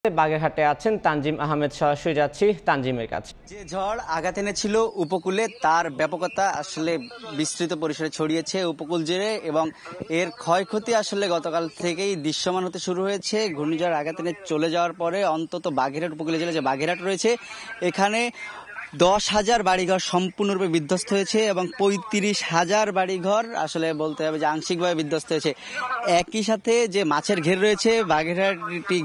বাগেরহাটে আছেন তানজিম আহমেদ, সরাসরি যাচ্ছি তানজিমের কাছে। যে ঝড় আঘাত এনেছিল উপকূলে তার ব্যাপকতা আসলে বিস্তৃত পরিসরে ছড়িয়েছে উপকূল জুড়ে এবং এর ক্ষয়ক্ষতি আসলে গতকাল থেকেই দৃশ্যমান হতে শুরু হয়েছে। ঘূর্ণিঝড় আঘাত এনে চলে যাওয়ার পরে অন্তত বাগেরহাট উপকূলীয় জেলা যে বাগেরহাট রয়েছে এখানে 10,000 বাড়িঘর সম্পূর্ণরূপে বিধ্বস্ত হয়েছে এবং 35,000 বাড়িঘর আসলে বলতে হবে যে আংশিকভাবে বিধ্বস্ত হয়েছে। একই সাথে যে মাছের ঘের রয়েছে, বাগেরহাটটি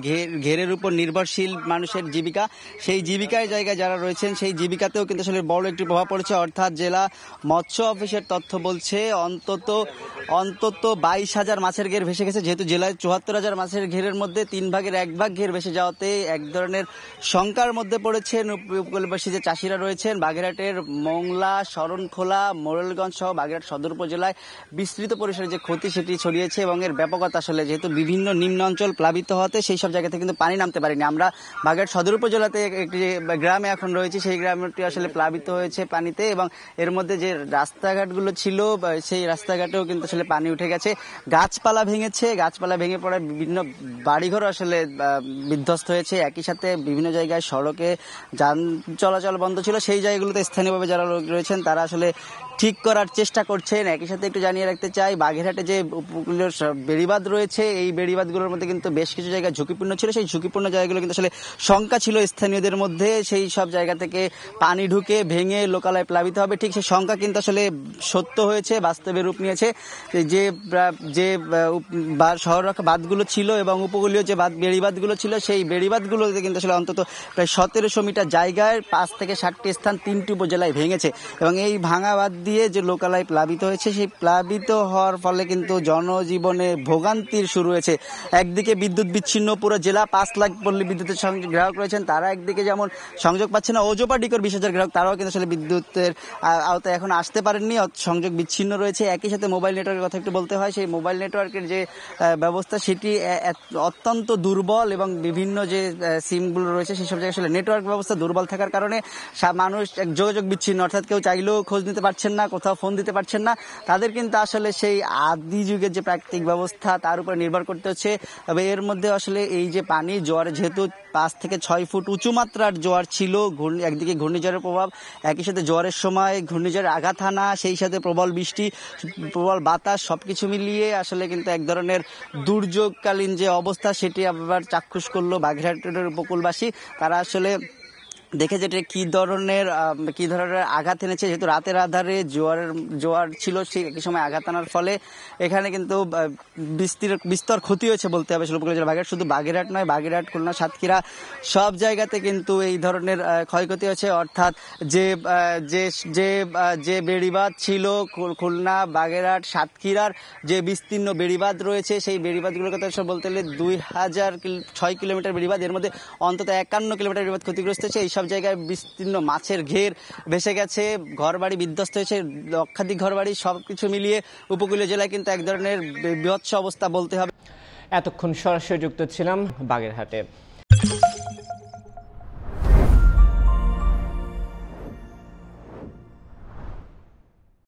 ঘেরের উপর নির্ভরশীল মানুষের জীবিকা, সেই জীবিকার জায়গায় যারা রয়েছেন সেই জীবিকাতেও কিন্তু আসলে বড় একটি প্রভাব পড়েছে। অর্থাৎ জেলা মৎস্য অফিসের তথ্য বলছে অন্তত 22,000 মাছের ঘের ভেসে গেছে। যেহেতু জেলায় 74,000 মাছের ঘেরের মধ্যে 3 ভাগের 1 ভাগ ঘের ভেসে যাওয়াতে এক ধরনের শঙ্কার মধ্যে পড়েছেন উপকূলবাসী যে চাষিরা রয়েছেন। বাগেরহাটের মোংলা, শরণখোলা, মোরেলগঞ্জ সহ বাগেরহাট সদর উপজেলায় বিস্তৃত পরিসরে যে ক্ষতি সেটি ছড়িয়েছে এবং এর ব্যাপকতা আসলে যেহেতু বিভিন্ন নিম্ন অঞ্চল প্লাবিত হতে সেই সব জায়গা থেকে কিন্তু পানি নামতে পারেনি। আমরা বাগেরহাট সদর উপজেলাতে একটি গ্রামে এখন রয়েছি, সেই গ্রামটি আসলে প্লাবিত হয়েছে পানিতে এবং এর মধ্যে যে রাস্তাঘাটগুলো ছিল সেই রাস্তাঘাটেও কিন্তু আসলে পানি উঠে গেছে। গাছপালা ভেঙেছে, গাছপালা ভেঙে পড়ায় বিভিন্ন বাড়িঘর আসলে বিধ্বস্ত হয়েছে। একই সাথে বিভিন্ন জায়গায় সড়কে যান চলাচল বন্ধ ছিল, সেই জায়গাগুলোতে স্থানীয়ভাবে যারা লোক রয়েছেন তারা আসলে ঠিক করার চেষ্টা করছেন। একই সাথে একটু জানিয়ে রাখতে চাই, বাগেরহাটে যে উপকূলীয় বেড়িবাঁধ রয়েছে এই বেড়িবাঁধগুলোর মধ্যে কিন্তু বেশ কিছু জায়গা ঝুঁকিপূর্ণ ছিল। সেই ঝুঁকিপূর্ণ জায়গাগুলো কিন্তু আসলে শঙ্কা ছিল স্থানীয়দের মধ্যে সেই সব জায়গা থেকে পানি ঢুকে ভেঙে লোকালয়ে প্লাবিত হবে, ঠিক সেই শঙ্কা কিন্তু আসলে সত্য হয়েছে, বাস্তবে রূপ নিয়েছে। যে যে শহর বাঁধগুলো ছিল এবং উপকূলীয় যে বেড়িবাঁধগুলো ছিল সেই বেড়িবাঁধগুলোতে কিন্তু আসলে অন্তত প্রায় 1700 মিটার জায়গায় 5 থেকে 7টি স্থান 3টি উপজেলায় ভেঙেছে এবং এই ভাঙা বাঁধ দিয়ে যে লোকালয় প্লাবিত হয়েছে সেই প্লাবিত হওয়ার ফলে কিন্তু জনজীবনে ভোগান্তির শুরু হয়েছে। একদিকে বিদ্যুৎ বিচ্ছিন্ন পুরো জেলা, 5 লাখ পল্লী বিদ্যুতের গ্রাহক রয়েছেন, তারা একদিকে যেমন সংযোগ পাচ্ছে না, ওজোপা ডিকোর 20,000 গ্রাহক তারাও কিন্তু আসলে বিদ্যুতের আওতায় এখন আসতে পারেননি, সংযোগ বিচ্ছিন্ন রয়েছে। একই সাথে মোবাইল নেটওয়ার্কের কথা একটু বলতে হয়, সেই মোবাইল নেটওয়ার্কের যে ব্যবস্থা সেটি অত্যন্ত দুর্বল এবং বিভিন্ন যে সিমগুলো রয়েছে সেই সব জায়গায় আসলে নেটওয়ার্ক ব্যবস্থা দুর্বল থাকার কারণে মানুষ যোগাযোগ বিচ্ছিন্ন, অর্থাৎ কেউ চাইলেও খোঁজ নিতে পারছেন না, কোথাও ফোন দিতে পারছেন না। তাদের কিন্তু আসলে সেই আদি যুগের যে প্রাকৃতিক ব্যবস্থা তার উপর নির্ভর করতে হচ্ছে। তবে এর মধ্যে আসলে এই যে পানি জোয়ার যেহেতু 5 থেকে 6 ফুট উঁচু মাত্রার জোয়ার ছিল, একদিকে ঘূর্ণিঝড়ের প্রভাব, একই সাথে জোয়ারের সময় ঘূর্ণিঝড়ের আঘাত হানা, সেই সাথে প্রবল বৃষ্টি, প্রবল বাতাস, সবকিছু মিলিয়ে আসলে কিন্তু এক ধরনের দুর্যোগকালীন যে অবস্থা সেটি আবার চাক্ষুষ করলো বাগেরহাটের উপকূলবাসী। তারা আসলে দেখে যেটা কি ধরনের আঘাত এনেছে। যেহেতু রাতের আধারে জোয়ার ছিল, সেই একই সময় আঘাত আনার ফলে এখানে কিন্তু বিস্তর ক্ষতি হয়েছে বলতে হবে উপকূলীয় জেলা বাগেরহাট। শুধু বাগেরহাট নয়, বাগেরহাট, খুলনা, সাতক্ষীরা সব জায়গাতে কিন্তু এই ধরনের ক্ষয়ক্ষতি হয়েছে। অর্থাৎ যে বেড়িবাঁধ ছিল খুলনা, বাগেরহাট, সাতক্ষীরার যে বিস্তীর্ণ বেড়িবাঁধ রয়েছে সেই বেড়িবাঁধগুলোর কথা বলতে গেলে 2006 কিলোমিটার বেড়িবাঁধ, এর মধ্যে অন্তত 51 কিলোমিটার বেড়িবাঁধ ক্ষতিগ্রস্ত হয়েছে। এইসব জায়গায় বিস্তীর্ণ মাছের ঘের ভেসে গেছে, ঘরবাড়ি বিধ্বস্ত হয়েছে, লক্ষাধিক ঘরবাড়ি, সবকিছু মিলিয়ে উপকূলীয় জেলায় কিন্তু এক ধরনের বিভৎস অবস্থা বলতে হবে। এতক্ষণ সরাসরি যুক্ত ছিলাম বাগেরহাটে।